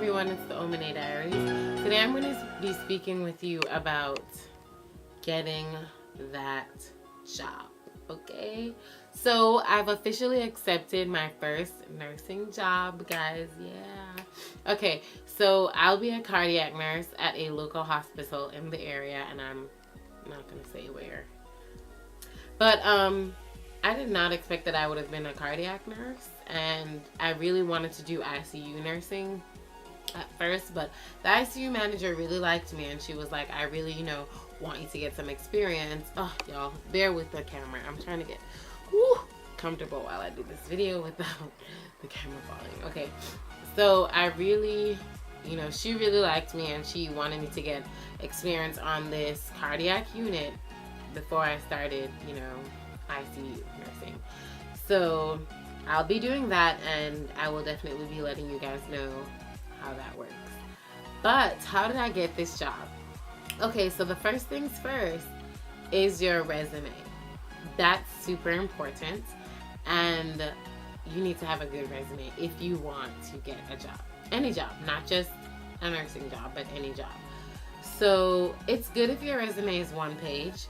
everyone, it's the Ominae Diaries. Today I'm going to be speaking with you about getting that job, okay? So I've officially accepted my first nursing job, guys, yeah. Okay, so I'll be a cardiac nurse at a local hospital in the area, and I'm not going to say where. But I did not expect that I would have been a cardiac nurse, and I really wanted to do ICU nursing at first, but the ICU manager really liked me, and she was like, I really, want you to get some experience. Oh, y'all, bear with the camera. I'm trying to get comfortable while I do this video without the camera falling. Okay, so I really, she really liked me, and she wanted me to get experience on this cardiac unit before I started, ICU nursing. So I'll be doing that, and I will definitely be letting you guys know how that works. But how did I get this job? Okay, so the first things first is your resume. That's super important, and you need to have a good resume if you want to get a job. Any job, not just a nursing job, but any job. So it's good if your resume is one page.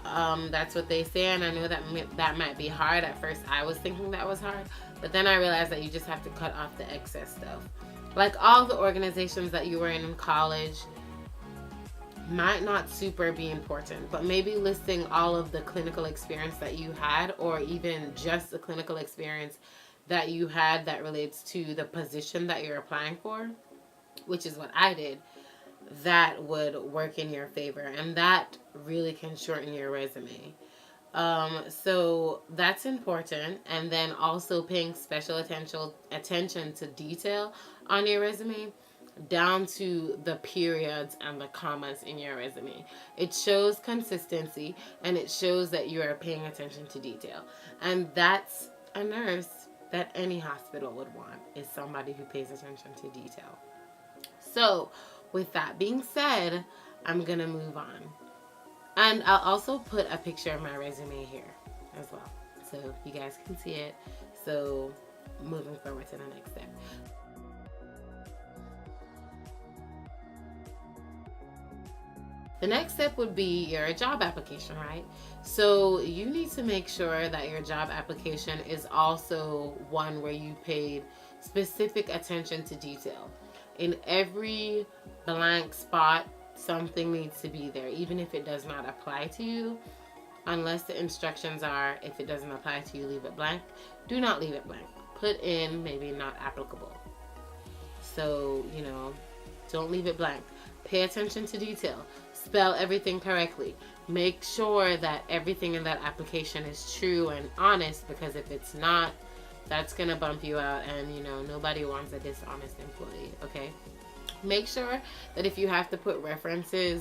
That's what they say, and I know that might be hard. At first I was thinking that was hard, but then I realized that you just have to cut off the excess stuff. Like all the organizations that you were in college might not super be important, but maybe listing all of the clinical experience that you had, or even just the clinical experience that you had that relates to the position that you're applying for, which is what I did, that would work in your favor, and that really can shorten your resume. So that's important. And then also paying special attention to detail on your resume, down to the periods and the commas in your resume. It shows consistency, and it shows that you are paying attention to detail. And that's a nurse that any hospital would want, is somebody who pays attention to detail. So with that being said, I'm gonna move on. And I'll also put a picture of my resume here as well, so you guys can see it. So moving forward to the next step. The next step would be your job application, right? So you need to make sure that your job application is also one where you paid specific attention to detail. In every blank spot, something needs to be there, even if it does not apply to you. Unless the instructions are, if it doesn't apply to you, leave it blank. Do not leave it blank. Put in maybe not applicable. So, don't leave it blank. Pay attention to detail. Spell everything correctly. Make sure that everything in that application is true and honest, because if it's not, that's gonna bump you out, and nobody wants a dishonest employee, okay? Make sure that if you have to put references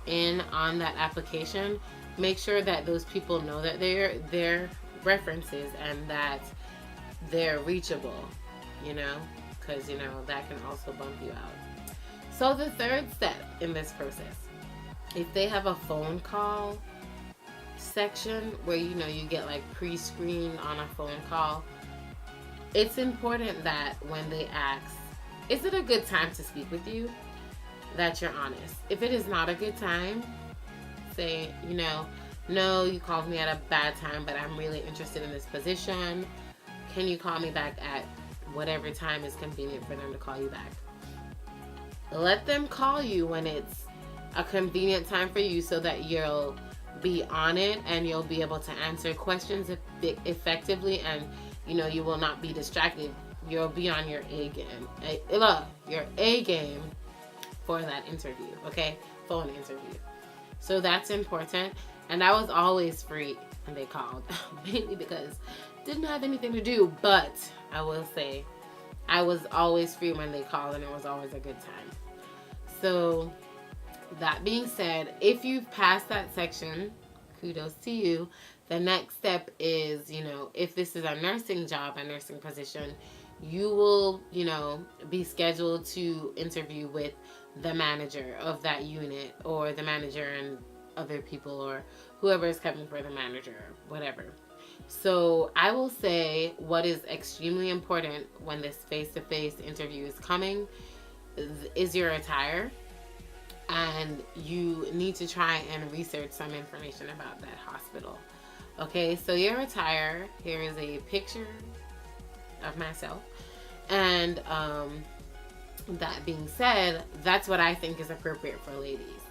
in on that application, make sure that those people know that they're references and that they're reachable, because that can also bump you out. So the third step in this process, if they have a phone call section where you get like pre-screened on a phone call, it's important that when they ask, is it a good time to speak with you, that you're honest. If it is not a good time, say, no, you called me at a bad time, but I'm really interested in this position. Can you call me back at whatever time is convenient for them to call you back? Let them call you when it's a convenient time for you, so that you'll be on it and you'll be able to answer questions effectively, and you will not be distracted. You'll be on your A game. Your A game for that interview, okay? Phone interview. So that's important. And I was always free when they called, mainly because I didn't have anything to do. But I will say, I was always free when they called, and it was always a good time. So that being said, if you've passed that section, kudos to you. The next step is, if this is a nursing job, a nursing position, you will, be scheduled to interview with the manager of that unit, or the manager and other people, or whoever is coming for the manager, whatever. So I will say what is extremely important when this face-to-face interview is coming is your attire, and you need to try and research some information about that hospital. Okay, so your attire, here is a picture of myself, and that being said, that's what I think is appropriate for ladies.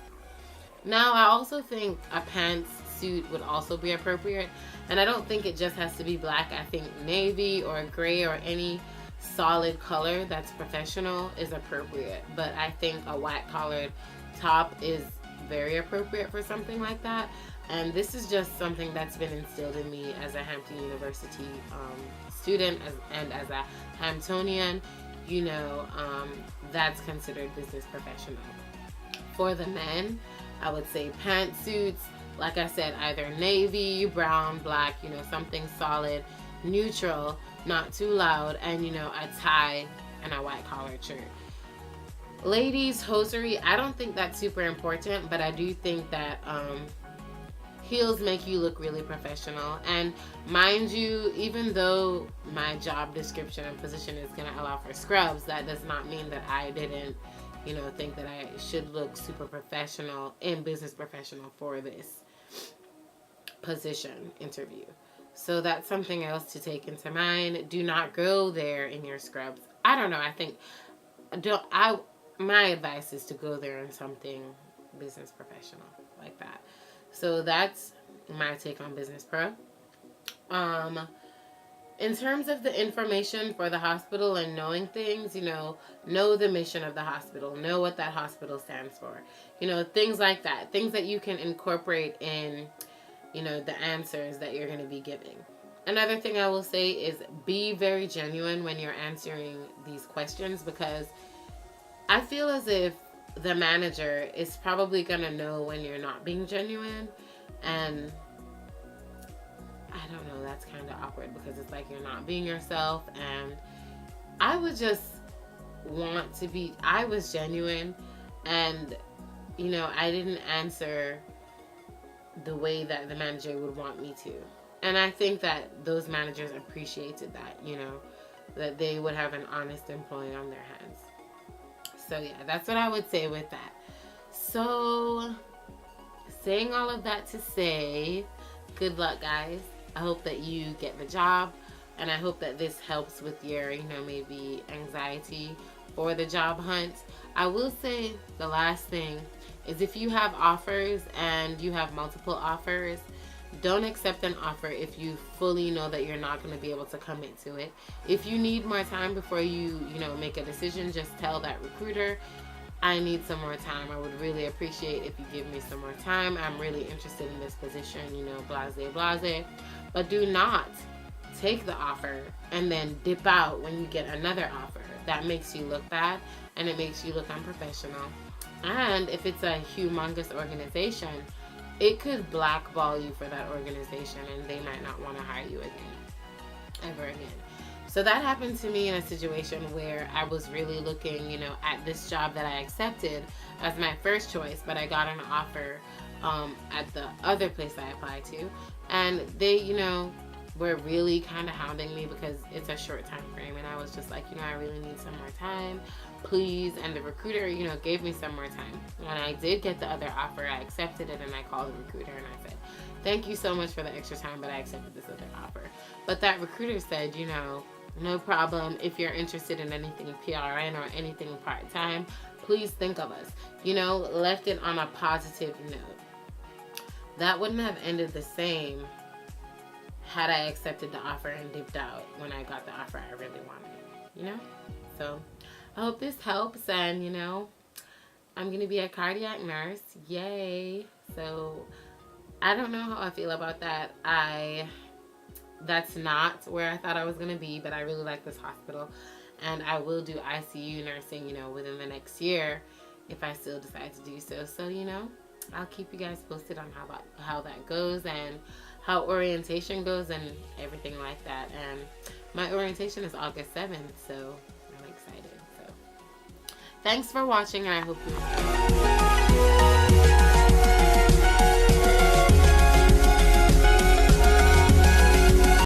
Now, I also think a pants suit would also be appropriate, and I don't think it just has to be black. I think navy or gray or any solid color that's professional is appropriate, but I think a white collared top is very appropriate for something like that. And this is just something that's been instilled in me as a Hampton University student and as a Hamptonian. You know, that's considered business professional. For the men, I would say pantsuits, like I said, either navy, brown, black, you know, something solid, neutral, not too loud, and, you know, a tie and a white collared shirt. Ladies, hosiery, I don't think that's super important, but I do think that heels make you look really professional. And mind you, even though my job description and position is going to allow for scrubs, that does not mean that I didn't, you know, think that I should look super professional and business professional for this position interview. So that's something else to take into mind. Do not go there in your scrubs. I don't know. I think my advice is to go there in something business professional like that. So that's my take on business pro. In terms of the information for the hospital and knowing things, you know the mission of the hospital, know what that hospital stands for, you know, things like that, things that you can incorporate in, you know, the answers that you're going to be giving. Another thing I will say is be very genuine when you're answering these questions, because I feel as if the manager is probably going to know when you're not being genuine, and I don't know, that's kind of awkward because it's like you're not being yourself. And I would just want to be, I was genuine, and you know, I didn't answer the way that the manager would want me to. And I think that those managers appreciated that, you know, that they would have an honest employee on their hands. So yeah, that's what I would say with that. So saying all of that to say, good luck, guys. I hope that you get the job, and I hope that this helps with your, you know, maybe anxiety for the job hunt. I will say the last thing is, if you have offers and you have multiple offers, don't accept an offer if you fully know that you're not going to be able to commit to it. If you need more time before you know, make a decision, just tell that recruiter, I need some more time. I would really appreciate if you give me some more time. I'm really interested in this position, you know, blase, blase. But do not take the offer and then dip out when you get another offer. That makes you look bad, and it makes you look unprofessional. And if it's a humongous organization, it could blackball you for that organization, and they might not want to hire you again, ever again. So that happened to me in a situation where I was really looking, you know, at this job that I accepted as my first choice, but I got an offer at the other place I applied to, and they, you know, were really kind of hounding me because it's a short time frame, and I was just like, you know, I really need some more time, please. And the recruiter, you know, gave me some more time. When I did get the other offer, I accepted it, and I called the recruiter and I said, thank you so much for the extra time, but I accepted this other offer. But that recruiter said, you know, no problem. If you're interested in anything PRN or anything part-time, please think of us. You know, left it on a positive note. That wouldn't have ended the same had I accepted the offer and dipped out when I got the offer I really wanted, you know? So I hope this helps, and, you know, I'm going to be a cardiac nurse. Yay. So I don't know how I feel about that. That's not where I thought I was going to be, but I really like this hospital, and I will do ICU nursing, you know, within the next year if I still decide to do so. So, you know, I'll keep you guys posted on how that goes, and how orientation goes, and everything like that. And my orientation is August 7th, so I'm excited. So thanks for watching, and I hope you enjoyed.